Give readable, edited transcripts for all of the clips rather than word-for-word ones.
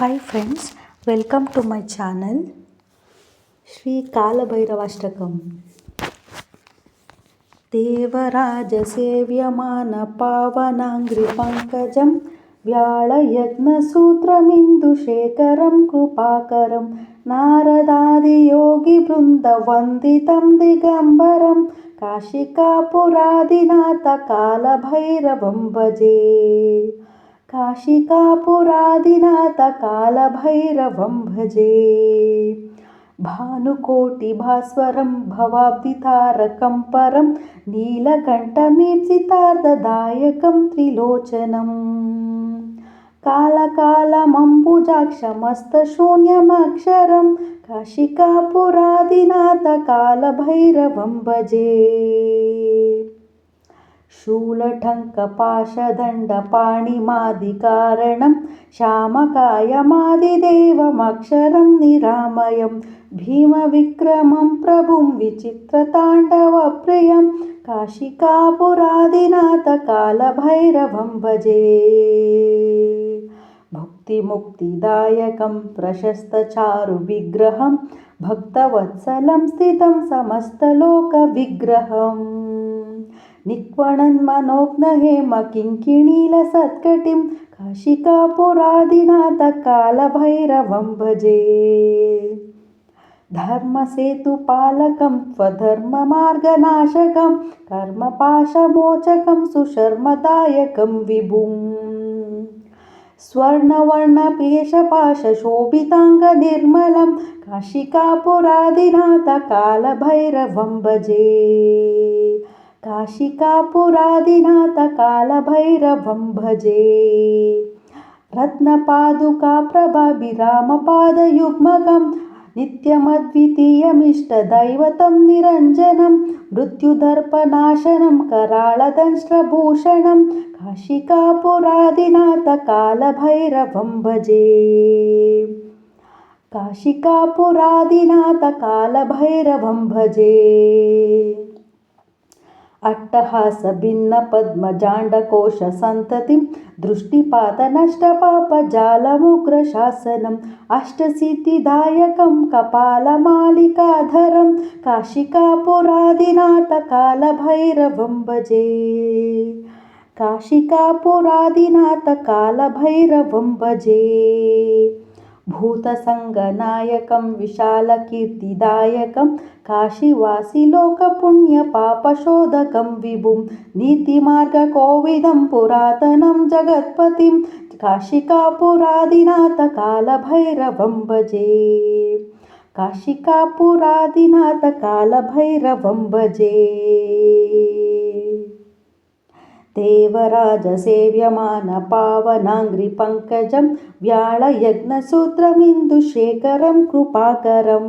Hi friends, welcome to my channel Shri Kalabhairavashtakam. देवराजसेव्यमानपावनाङ्घ्रिपङ्कजं व्याळयज्ञसूत्रमिन्दुशेखरं कृपाकरं नारदादियोगिवृन्दवन्दितं दिगम्बरं काशिकापुरादिनाथकालभैरवं भजे। काशिकापुरादिनाथकालभैरवं भजे। भानुकोटिभास्वरं भवाब्धितारकं परं नीलकण्ठमीप्सितार्धदायकं त्रिलोचनं कालकालमम्बुजाक्षमस्तशून्यमक्षरं काशिकापुरादिनाथकालभैरवं भजे। शूलटङ्कपाशदण्डपाणिमादिकारणं श्यामकायमादिदेवमक्षरं निरामयं भीमविक्रमं प्रभुं विचित्रताण्डवप्रियं काशिकापुरादिनाथकालभैरवं भजे। भुक्तिमुक्तिदायकं प्रशस्तचारुविग्रहं भक्तवत्सलं स्थितं समस्तलोकविग्रहम् निक्वणन्मनोज्ञहेमकिङ्किणीलसत्कटिं काशिकापुरादिनाथकालभैरवं भजे। धर्मसेतुपालकं स्वधर्ममार्गनाशकं कर्मपाशमोचकं सुशर्मदायकं विभुं स्वर्णवर्णपेशपाशशोभिताङ्गनिर्मलं काशिकापुरादिनाथकालभैरवं भजे। काशिकापुरादिनाथकालभैरवं भजे। रत्नपादुकाप्रभाभिरामपादयुग्मकं नित्यमद्वितीयमिष्टदैवतं निरञ्जनं मृत्युदर्पनाशनं कराळदंष्ट्रभूषणं काशिकापुरादिनाथकालभैरवं भजे। काशिकापुरादिनाथकालभैरवं भजे। अट्टहासभिन्नपद्मजाण्डकोशसन्ततिं दृष्टिपातनष्टपापजालमुग्रशासनम् अष्टसिद्धिदायकं कपालमालिकाधरं काशिकापुरादिनाथकालभैरवं भजे। काशिकापुरादिनाथकालभैरवं भजे। भूतसङ्गनायकं विशालकीर्तिदायकं काशीवासिलोकपुण्यपापशोधकं विभुं नीतिमार्गकोविदं पुरातनं जगत्पतिं काशिकापुरादिनाथकालभैरवं भजे। काशिकापुरादिनाथकालभैरवं भजे। देवराजसेव्यमानपावनाङ्घ्रिपङ्कजं व्याळयज्ञसूत्रमिन्दुशेखरं कृपाकरं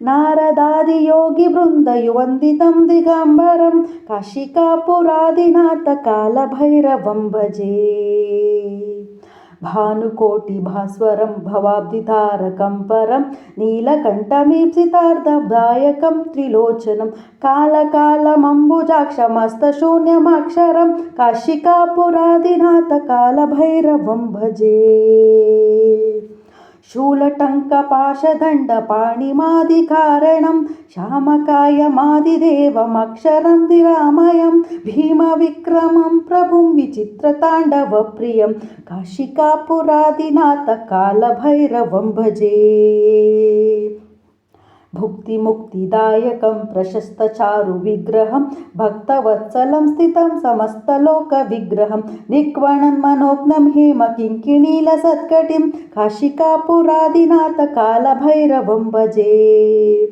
नारदादियोगिवृन्दयुवन्दितं दिगम्बरं काशिकापुरादिनाथकालभैरवं भजे। भानुकोटिभास्वरं भवाब्धितारकं परं नीलकण्ठमीप्सितार्धदायकं त्रिलोचनं कालकालमम्बुजाक्षमस्तशून्यमक्षरं काशिकापुरादिनाथकालभैरवं भजे। शूलटङ्कपाशदण्डपाणिमादिकारणं श्यामकायमादिदेवमक्षरं निरामयं भीमविक्रमं प्रभुं विचित्रताण्डवप्रियं काशिकापुरादिनाथकालभैरवं भजे। भुक्तिमुक्तिदायकं प्रशस्तचारुविग्रहं भक्तवत्सलं स्थितं समस्तलोकविग्रहं निक्वणन्मनोज्ञं हेमकिङ्किणीलसत्कटिं काशिकापुरादिनाथकालभैरवं भजे।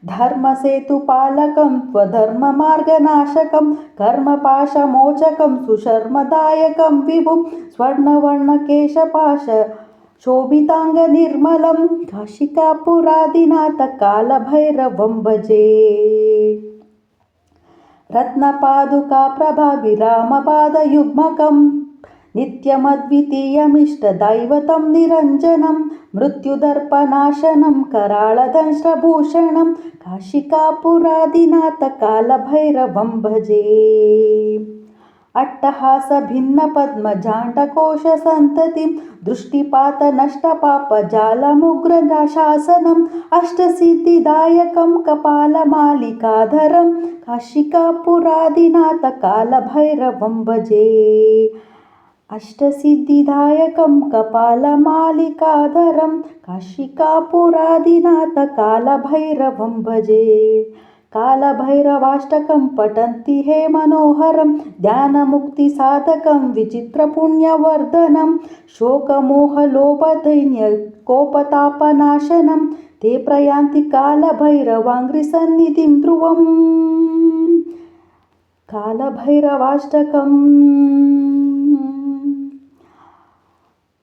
धर्मसेतुपालकं स्वधर्ममार्गनाशकं कर्मपाशमोचकं सुशर्मदायकं विभुं स्वर्णवर्णकेशपाश शोभिताङ्गनिर्मलं काशिकापुरादिनाथकालभैरवं भजे। रत्नपादुकाप्रभाभिरामपादयुग्मकं नित्यमद्वितीयमिष्टदैवतं निरञ्जनं मृत्युदर्पनाशनं कराळदंष्ट्रभूषणं काशिकापुरादिनाथकालभैरवं भजे। अट्टहासभिन्नपद्मजाण्डकोशसन्ततिं दृष्टिपातनष्टपापजालमुग्रशासनम् अष्टसिद्धिदायकं कपालमालिकाधरं काशिकापुरादिनाथकालभैरवं भजे। अष्टसिद्धिदायकं कपालमालिकाधरं काशिकापुरादिनाथकालभैरवं भजे। कालभैरवाष्टकं पठन्ति हे मनोहरं ध्यानमुक्तिसाधकं विचित्रपुण्यवर्धनं शोकमोहलोभदैन्यकोपतापनाशनं ते प्रयान्ति कालभैरवाङ्घ्रिसन्निधिं ध्रुवम्। कालभैरवाष्टकम्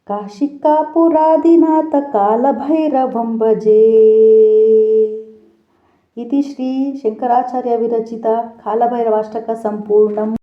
काशिकापुरादिनाथकालभैरवं भजे। इति श्री शंकराचार्य विरचित कालभैरवाष्टक संपूर्णम्।